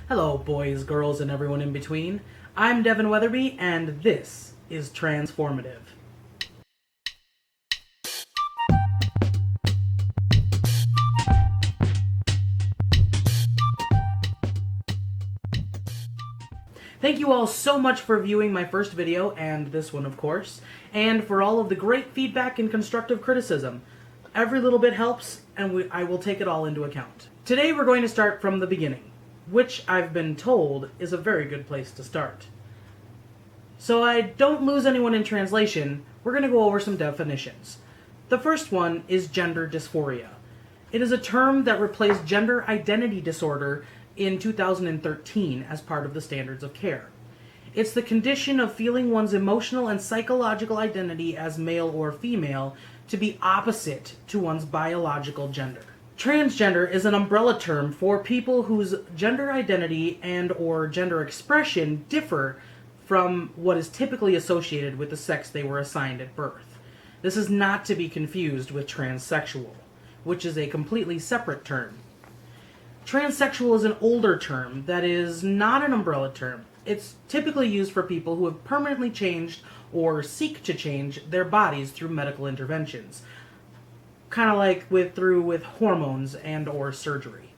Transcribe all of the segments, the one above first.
Hello, boys, girls, and everyone in between. I'm Devin Weatherby, and this is Transformative. Thank you all so much for viewing my first video, and this one of course, and for all of the great feedback and constructive criticism. Every little bit helps, and I will take it all into account. Today we're going to start from the beginning, which I've been told is a very good place to start. So I don't lose anyone in translation, we're going to go over some definitions. The first one is gender dysphoria. It is a term that replaced gender identity disorder in 2013 as part of the standards of care. It's the condition of feeling one's emotional and psychological identity as male or female to be opposite to one's biological gender. Transgender is an umbrella term for people whose gender identity and or gender expression differ from what is typically associated with the sex they were assigned at birth. This is not to be confused with transsexual, which is a completely separate term. Transsexual is an older term that is not an umbrella term. It's typically used for people who have permanently changed or seek to change their bodies through medical interventions, kind of like with hormones and or surgery.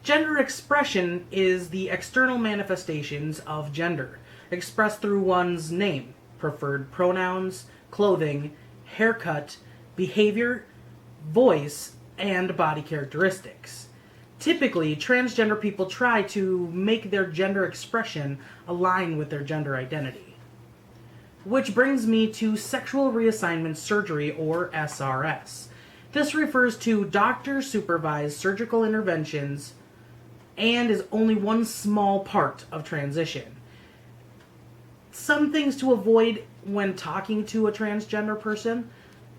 Gender expression is the external manifestations of gender, expressed through one's name, preferred pronouns, clothing, haircut, behavior, voice, and body characteristics. Typically, transgender people try to make their gender expression align with their gender identity. Which brings me to sexual reassignment surgery, or SRS. This refers to doctor-supervised surgical interventions and is only one small part of transition. Some things to avoid when talking to a transgender person: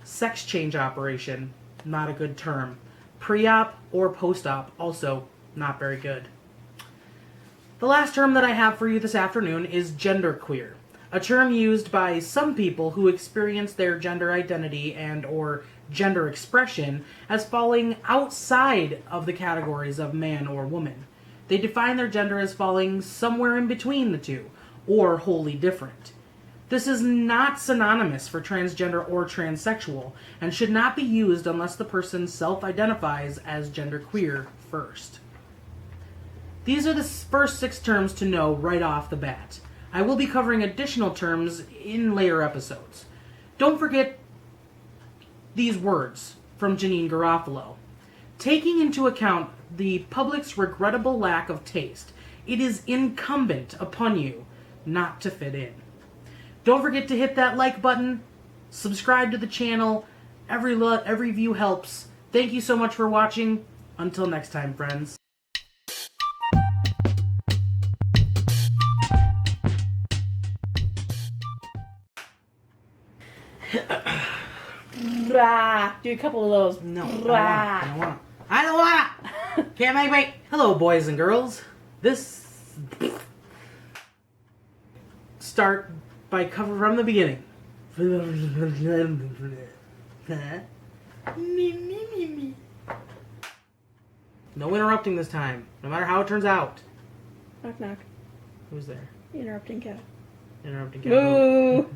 sex change operation, not a good term. Pre-op or post-op, also not very good. The last term that I have for you this afternoon is genderqueer, a term used by some people who experience their gender identity and or gender expression as falling outside of the categories of man or woman. They define their gender as falling somewhere in between the two, or wholly different. This is not synonymous for transgender or transsexual, and should not be used unless the person self-identifies as genderqueer first. These are the first 6 terms to know right off the bat. I will be covering additional terms in later episodes. Don't forget these words from Janine Garofalo. Taking into account the public's regrettable lack of taste, it is incumbent upon you not to fit in. Don't forget to hit that like button, subscribe to the channel. Every view helps. Thank you so much for watching. Until next time, friends. Do a couple of those. No, I don't want to. I don't want to. Can't make me. Hello, boys and girls. This start by cover from the beginning. No interrupting this time, no matter how it turns out. Knock knock. Who's there? Interrupting cat. Interrupting cat. Boo!